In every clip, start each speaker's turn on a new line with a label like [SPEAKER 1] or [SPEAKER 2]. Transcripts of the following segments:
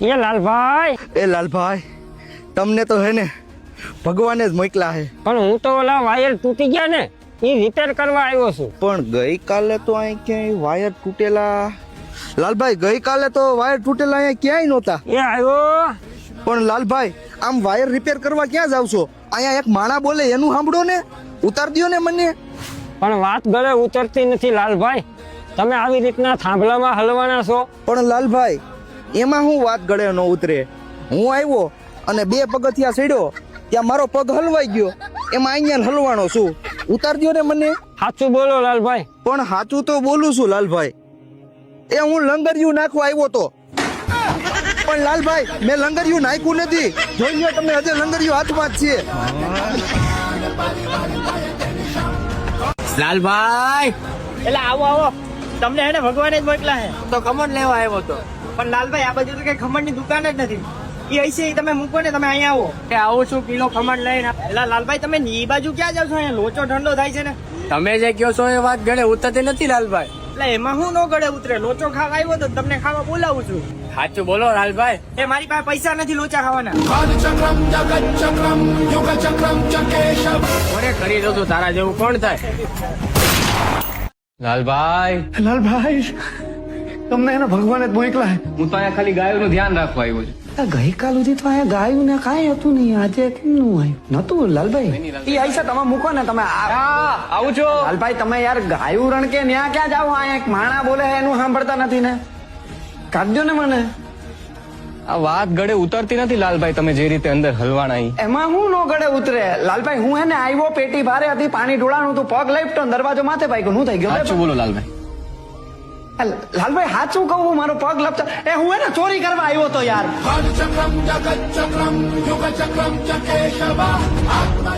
[SPEAKER 1] એ લાલભાઈ,
[SPEAKER 2] એ લાલભાઈ, તમને તો હે ને ભગવાને જ મોકલા હે.
[SPEAKER 1] પણ હું તો ઓલા વાયર તૂટી ગયા ને એ રિપેર કરવા આવ્યો છું.
[SPEAKER 2] પણ ગઈકાલે તો અહીં ક્યાંય વાયર તૂટેલા. લાલભાઈ, ગઈકાલે તો વાયર તૂટેલા અહીંયા ક્યાંય નહોતા.
[SPEAKER 1] એ આવ્યો.
[SPEAKER 2] પણ લાલભાઈ, આમ વાયર રિપેર કરવા ક્યાં જાવ છો? અહીંયા એક માણા બોલે એનું સાંભળો ને, ઉતાર દ્યો ને મને.
[SPEAKER 1] પણ વાત ગળે ઉતરતી નથી લાલભાઈ. તમે આવી રીતના થાંભલામાં હલવાના છો.
[SPEAKER 2] પણ લાલભાઈ, એમાં હું વાત ગળે ન ઉતરે. હું આવ્યો અને 2 પગથિયા ચડ્યો, ત્યાં મારો પગ હલવાઈ ગયો, એમાં અહીંયા હલવાનો છું. ઉતાર દ્યો ને મને.
[SPEAKER 1] સાચું બોલો લાલભાઈ.
[SPEAKER 2] પણ સાચું તો બોલું છું લાલભાઈ. એ હું લંગરિયું નાખવા આવ્યો તો. પણ લાલભાઈ, મેં લંગરિયું નાખ્યું નથી. જોઈ લો તમે, હજે લંગરિયું હાથમાં જ છે.
[SPEAKER 3] લાલભાઈ,
[SPEAKER 4] એટલે આવો આવો, તમને એને ભગવાને જ મોકલા હે.
[SPEAKER 3] તો ખમણ લેવા આવ્યો તો.
[SPEAKER 4] પણ લાલભાઈ, આ બાજુ તો કઈ ખમણ ની દુકાન જ નથી. એ હશે ઈ તમે મૂકો ને, તમે અહીંયા આવો. કે આવું છું કિલો ખમણ લઈને. એટલે લાલભાઈ, તમે ઈ બાજુ ક્યાં જાવ છો? અહીંયા લોચો ઠંડો થાય છે ને.
[SPEAKER 3] તમે જે કહો છો એ વાત ગળે ઉતરતી નથી લાલભાઈ.
[SPEAKER 4] એટલે એમાં હું નો ગળે ઉતરે. લોચો ખાવા આવ્યો તો તમને ખાવા બોલાવું છું.
[SPEAKER 3] સાચું બોલો લાલભાઈ.
[SPEAKER 4] એ મારી પાસે પૈસા નથી લોચા ખાવાના.
[SPEAKER 3] કોને કરી દો તું, તારા જેવું કોણ થાય? લાલભાઈ,
[SPEAKER 5] લાલભાઈ, તમને એના ભગવાને જ મોકલા હે.
[SPEAKER 3] હું તો અહીંયા ખાલી ગાયોનું ધ્યાન રાખવા આવ્યો છું.
[SPEAKER 5] ગઈકાલ સુધી તો અહીંયા ગાયું ને કાંઈ હતું નહીં. આજે કેમનું આવ્યું નતું લાલભાઈ? એ આઈસા તમે મૂકો ને, તમે
[SPEAKER 3] આવું છો
[SPEAKER 5] લાલભાઈ. તમે યાર ગાયું રણ કે ન્યા ક્યાં જાવ? અહીંયા એક માણા બોલે એનું સાંભળતા નથી ને. કાઢજો ને મને.
[SPEAKER 3] આ વાત ગળે ઉતરતી નથી લાલભાઈ. તમે જે રીતે અંદર હલવાના ઈ.
[SPEAKER 5] એમાં હું નો ગળે ઉતરે લાલભાઈ. હું એને આવ્યો, પેટી ભારે હતી, પાણી ઢોળાનું તું, પગ લઈપટો દરવાજો માથે પાક્યો. હું થઈ ગયો
[SPEAKER 3] સાચું બોલો લાલભાઈ.
[SPEAKER 5] લાલભાઈ, સાચું કહું, મારો પગ લપતા. એ હું એને ચોરી કરવા આવ્યો તો યાર.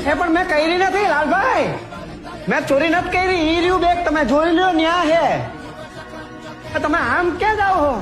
[SPEAKER 5] એ પણ મેં કરી નથી લાલભાઈ. મેં ચોરી નથી કરી. ઈ રહ્યું બેગ, તમે જોઈ લ્યો ન્યા હે. તમે આમ ક્યાં જાઓ છો?